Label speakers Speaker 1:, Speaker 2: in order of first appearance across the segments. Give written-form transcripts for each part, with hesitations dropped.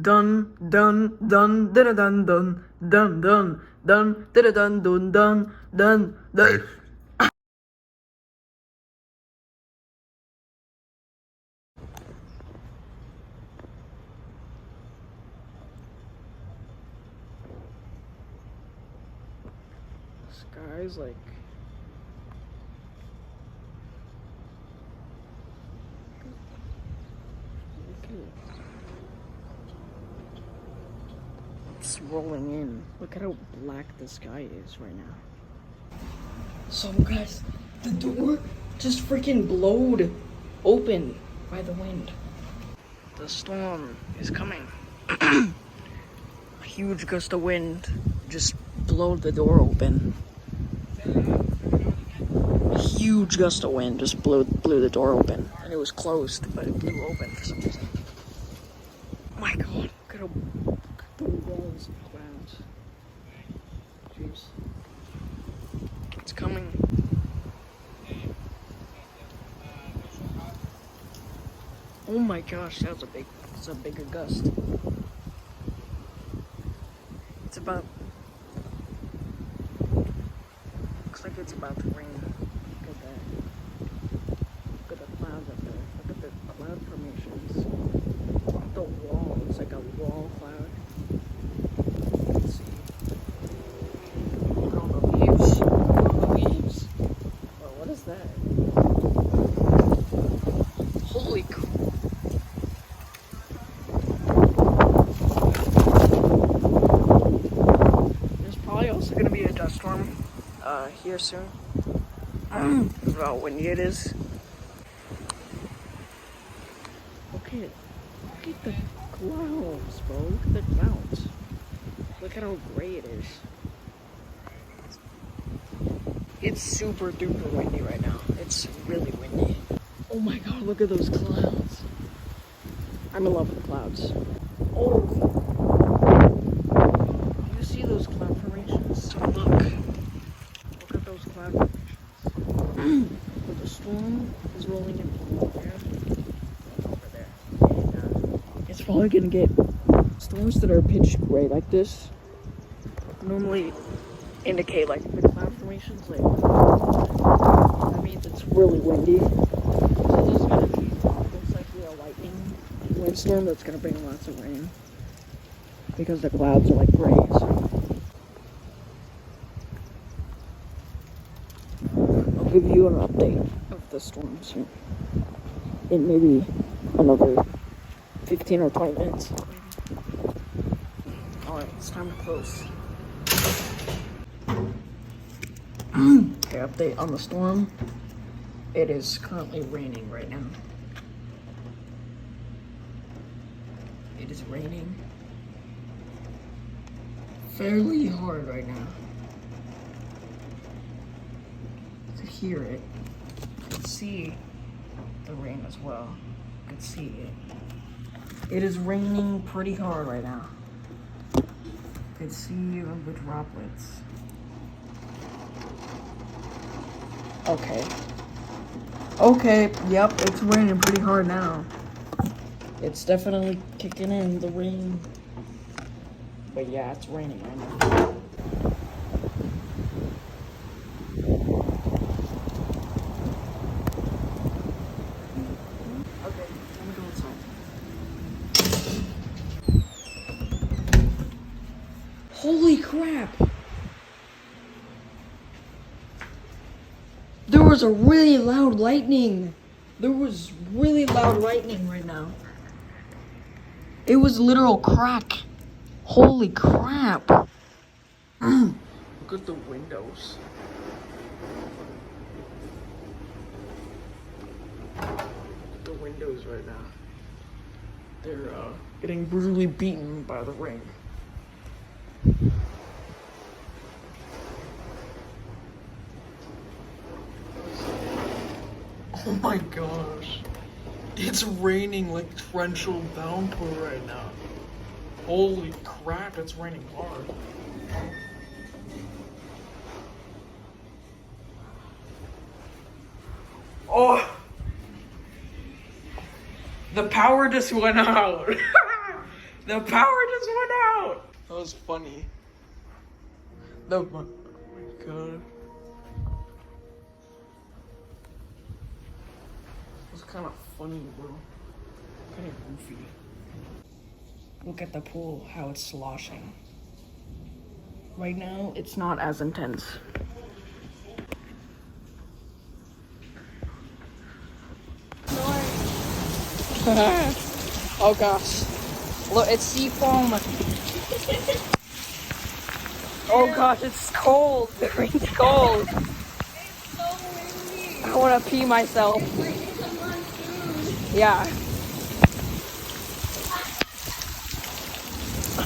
Speaker 1: dun dun dun dun dun dun dun dun dun dun dun dun dun dun dun. Sky's like it's rolling in. Look at how black the sky is right now. So guys, the door just freaking blowed open by the wind. The storm is coming. A huge gust of wind just blew the door open. A huge gust of wind just blew the door open, and it was closed, but it blew open for some reason. Oh my god, look at the walls of clouds. Jeez. It's coming. Oh my gosh, it's a bigger gust. It's about, looks like it's about to rain. Look at that. Look at the clouds up there. Look at the cloud formations. Look at the wall, it's like a wall cloud. You can see. Look at all the leaves. Look at all the leaves. Oh, what is that? Holy crap. Gonna be a dust storm here soon. How windy it is. Look at the clouds, bro. Look at the clouds. Look at how gray it is. It's super duper windy right now. It's really windy. Oh my god, look at those clouds. I'm in love with the clouds. Oh. Those cloud formations. So look at those cloud formations. The storm is rolling in there, over there. And, it's probably gonna get storms that are pitch gray like this. Normally indicate like the cloud formations, like that means it's really windy. So this is gonna be most likely a lightning windstorm that's gonna bring lots of rain because the clouds are like gray. So. Give you an update of the storms here in maybe another 15 or 20 minutes. Alright, it's time to close. Okay, update on the storm. It is currently raining right now. It is raining fairly hard right now. Hear it. You can see the rain as well. You can see it. It is raining pretty hard right now. You can see the droplets. Okay, yep, it's raining pretty hard now. It's definitely kicking in, the rain. But yeah, it's raining right now. Holy crap! There was a really loud lightning. There was really loud lightning right now. It was literal crack. Holy crap. Look at the windows. The windows right now. They're getting brutally beaten by the rain. Oh my gosh. It's raining like torrential downpour right now. Holy crap, it's raining hard. Oh! The power just went out. The power just went out. That was funny. Oh my god. It was kind of funny, bro. Kind of goofy. Look at the pool, how it's sloshing. Right now, it's not as intense. Oh gosh. Look, it's sea foam. Oh gosh, it's cold. The rain's cold.
Speaker 2: It's so windy.
Speaker 1: I want to pee myself. Yeah.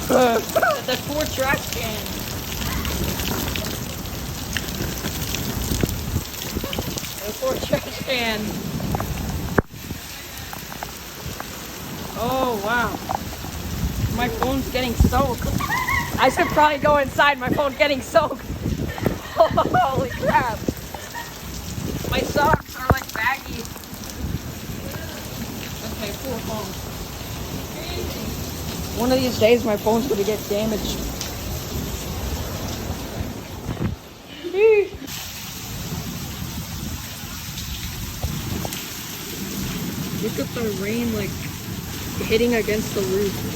Speaker 1: There's 4 trash cans. There's 4 trash cans. Oh wow. My phone's getting soaked. I should probably go inside. My phone's getting soaked. Holy crap. My socks are like baggy. Okay, poor phone. One of these days my phone's gonna get damaged. Look at the rain like hitting against the roof.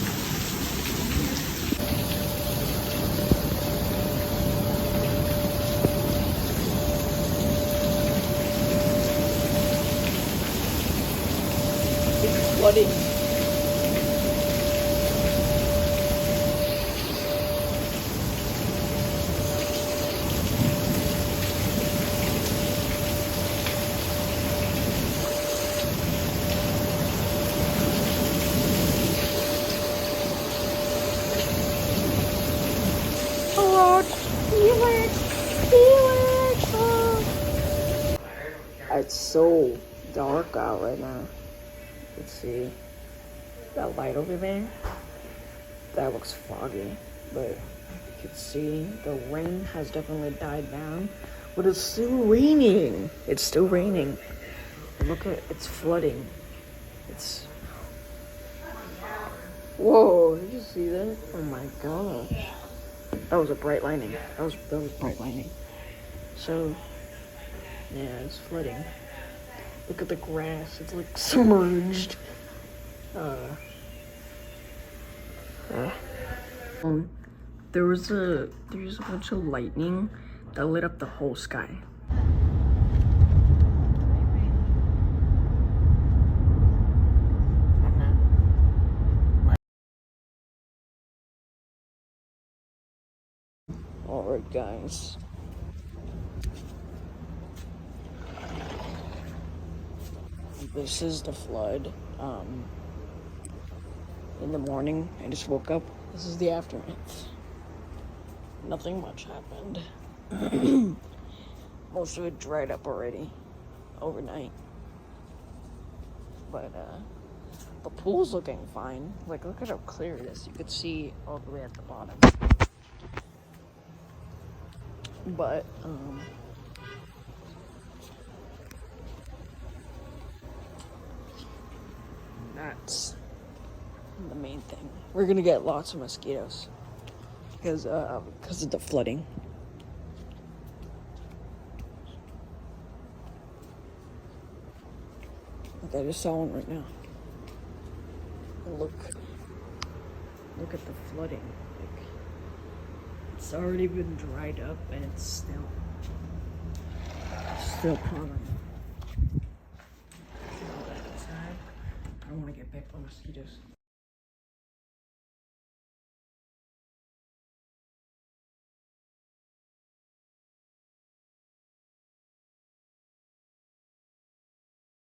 Speaker 1: It's flooding. It's so dark out right now. Let's see. That light over there, that looks foggy, but you can see the rain has definitely died down, but it's still raining. It's still raining. Look at it's flooding. It's whoa! Did you see that? Oh my gosh! That was a bright lightning. That was bright lightning. So yeah, it's flooding. Look at the grass. It's like submerged. There's a bunch of lightning that lit up the whole sky. Alright guys. This is the flood. In the morning, I just woke up. This is the aftermath. Nothing much happened. Most of it dried up already overnight. But the pool's looking fine. Like, look at how clear it is. You could see all the way at the bottom. But that's the main thing. We're gonna get lots of mosquitoes because of the flooding. Like I just saw one right now. Look at the flooding. Like it's already been dried up and it's still pouring. I don't want to get bit by mosquitoes.